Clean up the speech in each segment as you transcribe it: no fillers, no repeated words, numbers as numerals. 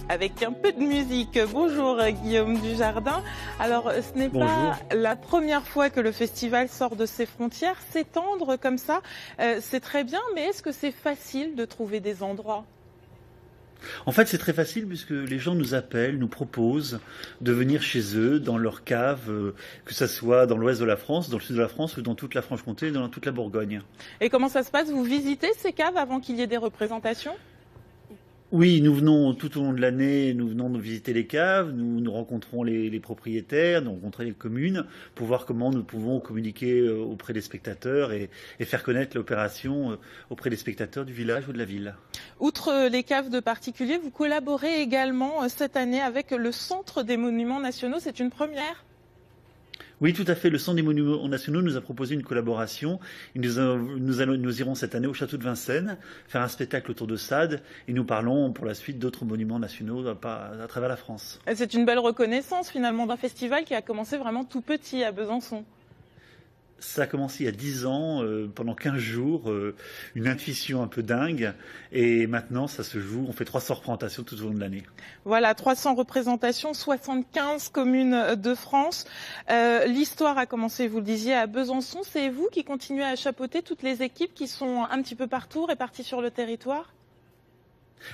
Avec un peu de musique. Bonjour Guillaume Dujardin. Alors ce n'est pas la première fois que le festival sort de ses frontières. S'étendre comme ça, c'est très bien, mais est-ce que c'est facile de trouver des endroits ? En fait, c'est très facile puisque les gens nous appellent, nous proposent de venir chez eux, dans leur cave, que ce soit dans l'ouest de la France, dans le sud de la France ou dans toute la Franche-Comté, dans toute la Bourgogne. Et comment ça se passe ? Vous visitez ces caves avant qu'il y ait des représentations ? Oui, nous venons tout au long de l'année, nous venons de visiter les caves, nous rencontrons les propriétaires, nous rencontrons les communes pour voir comment nous pouvons communiquer auprès des spectateurs et faire connaître l'opération auprès des spectateurs du village ou de la ville. Outre les caves de particuliers, vous collaborez également cette année avec le Centre des Monuments Nationaux. C'est une première ? Oui, tout à fait. Le Centre des Monuments Nationaux nous a proposé une collaboration. Nous irons cette année au château de Vincennes faire un spectacle autour de Sade et nous parlons pour la suite d'autres monuments nationaux à travers la France. C'est une belle reconnaissance finalement d'un festival qui a commencé vraiment tout petit à Besançon. Ça a commencé il y a 10 ans, pendant 15 jours, une intuition un peu dingue. Et maintenant, ça se joue, on fait 300 représentations tout au long de l'année. Voilà, 300 représentations, 75 communes de France. L'histoire a commencé, vous le disiez, à Besançon. C'est vous qui continuez à chapeauter toutes les équipes qui sont un petit peu partout, réparties sur le territoire ?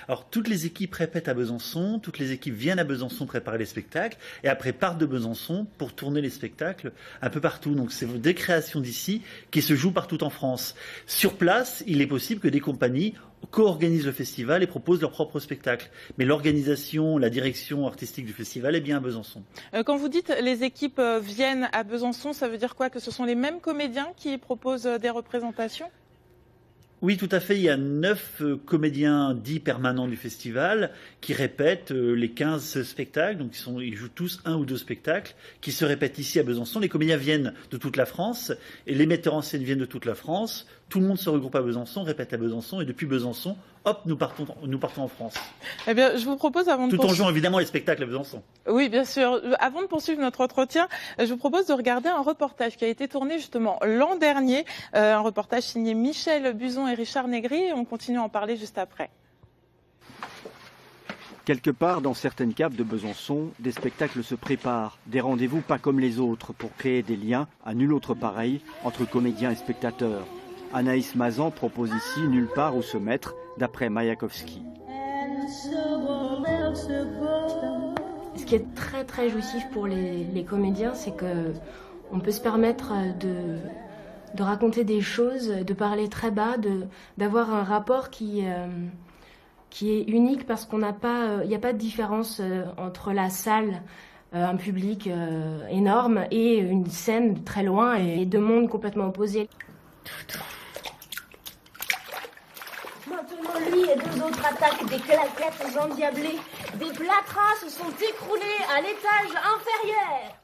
Alors, toutes les équipes répètent à Besançon, toutes les équipes viennent à Besançon préparer les spectacles et après partent de Besançon pour tourner les spectacles un peu partout. Donc, c'est des créations d'ici qui se jouent partout en France. Sur place, il est possible que des compagnies co-organisent le festival et proposent leur propre spectacle. Mais l'organisation, la direction artistique du festival est bien à Besançon. Quand vous dites les équipes viennent à Besançon, ça veut dire quoi ? Que ce sont les mêmes comédiens qui proposent des représentations ? Oui, tout à fait. Il y a 9 comédiens dits permanents du festival qui répètent les 15 spectacles. Donc, ils jouent tous un ou deux spectacles qui se répètent ici à Besançon. Les comédiens viennent de toute la France et les metteurs en scène viennent de toute la France. Tout le monde se regroupe à Besançon, répète à Besançon et depuis Besançon, hop, nous partons en France. Eh bien, je vous propose Tout en jouant évidemment les spectacles à Besançon. Oui, bien sûr. Avant de poursuivre notre entretien, je vous propose de regarder un reportage qui a été tourné justement l'an dernier, un reportage signé Michel Buzon et Richard Négri, et on continue à en parler juste après. Quelque part, dans certaines caves de Besançon, des spectacles se préparent, des rendez-vous pas comme les autres pour créer des liens à nul autre pareil entre comédiens et spectateurs. Anaïs Mazan propose ici Nulle part où se mettre, d'après Mayakovsky. Ce qui est très très jouissif pour les comédiens, c'est qu'on peut se permettre de raconter des choses, de parler très bas, d'avoir un rapport qui est unique parce qu'il n'y a pas de différence entre la salle, un public énorme et une scène très loin et deux mondes complètement opposés. Maintenant, lui et deux autres attaquent des claquettes endiablées. Des plâtras se sont écroulés à l'étage inférieur.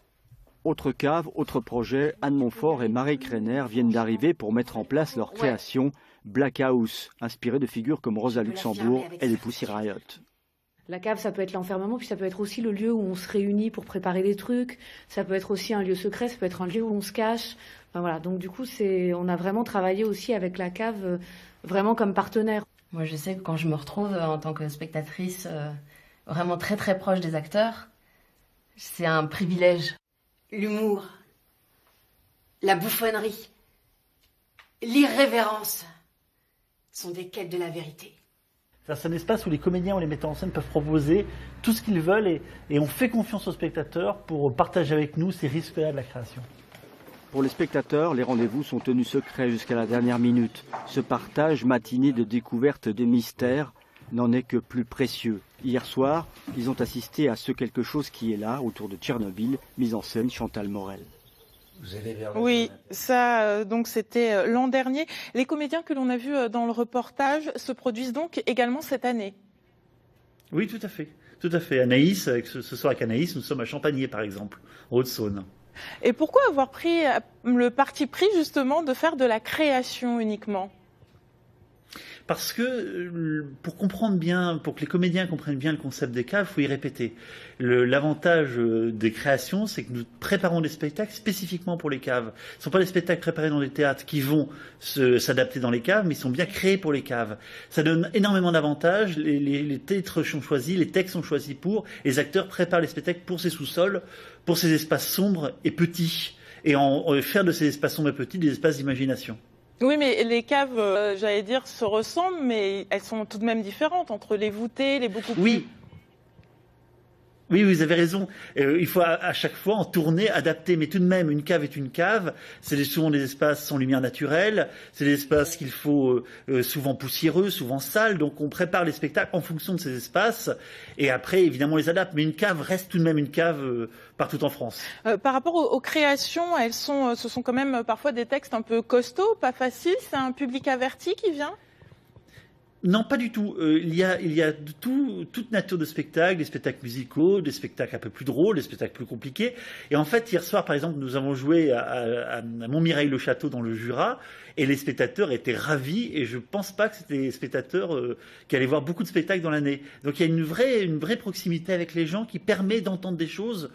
Autre cave, autre projet, Anne Montfort et Marie Kreiner viennent d'arriver pour mettre en place leur création Black House, inspirée de figures comme Rosa Luxembourg et les Pussy Riot. La cave, ça peut être l'enfermement, puis ça peut être aussi le lieu où on se réunit pour préparer des trucs. Ça peut être aussi un lieu secret, ça peut être un lieu où on se cache. Enfin, voilà. Donc du coup, on a vraiment travaillé aussi avec la cave, vraiment comme partenaire. Moi, je sais que quand je me retrouve en tant que spectatrice vraiment très très proche des acteurs, c'est un privilège. L'humour, la bouffonnerie, l'irrévérence sont des quêtes de la vérité. C'est un espace où les comédiens ou les metteurs en scène peuvent proposer tout ce qu'ils veulent et on fait confiance aux spectateurs pour partager avec nous ces risques-là de la création. Pour les spectateurs, les rendez-vous sont tenus secrets jusqu'à la dernière minute. Ce partage matiné de découverte de mystères n'en est que plus précieux. Hier soir, ils ont assisté à Ce quelque chose qui est là, autour de Tchernobyl, mise en scène Chantal Morel. Oui, ça, donc c'était l'an dernier. Les comédiens que l'on a vus dans le reportage se produisent donc également cette année. Oui, tout à fait. Tout à fait. Anaïs, ce soir avec Anaïs, nous sommes à Champagné, par exemple, en Haute-Saône. Et pourquoi avoir pris le parti pris justement de faire de la création uniquement ? Parce que pour comprendre bien, pour que les comédiens comprennent bien le concept des caves, il faut y répéter. L'avantage des créations, c'est que nous préparons des spectacles spécifiquement pour les caves. Ce ne sont pas des spectacles préparés dans des théâtres qui vont s'adapter dans les caves, mais ils sont bien créés pour les caves. Ça donne énormément d'avantages. Les titres sont choisis, les textes sont choisis pour. Les acteurs préparent les spectacles pour ces sous-sols, pour ces espaces sombres et petits, et faire de ces espaces sombres et petits des espaces d'imagination. Oui, mais les caves, j'allais dire, se ressemblent, mais elles sont tout de même différentes entre les voûtées, les beaucoup plus... Oui. Oui, vous avez raison. Il faut à chaque fois en tourner, adapter. Mais tout de même, une cave est une cave. C'est souvent des espaces sans lumière naturelle. C'est des espaces qu'il faut souvent poussiéreux, souvent sales. Donc on prépare les spectacles en fonction de ces espaces. Et après, évidemment, on les adapte. Mais une cave reste tout de même une cave partout en France. Par rapport aux créations, ce sont quand même parfois des textes un peu costauds, pas faciles. C'est un public averti qui vient ? Non, pas du tout. Il y a de toute nature de spectacles, des spectacles musicaux, des spectacles un peu plus drôles, des spectacles plus compliqués. Et en fait, hier soir, par exemple, nous avons joué à Montmirail-le-Château dans le Jura, et les spectateurs étaient ravis, et je pense pas que c'était des spectateurs qui allaient voir beaucoup de spectacles dans l'année. Donc il y a une vraie proximité avec les gens qui permet d'entendre des choses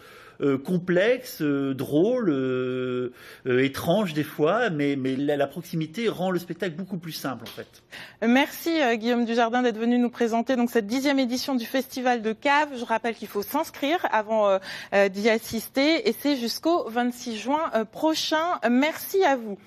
complexes, drôles, étranges des fois, mais la proximité rend le spectacle beaucoup plus simple en fait. Merci Guillaume Dujardin d'être venu nous présenter donc cette 10e édition du Festival de Caves. Je rappelle qu'il faut s'inscrire avant d'y assister et c'est jusqu'au 26 juin prochain. Merci à vous.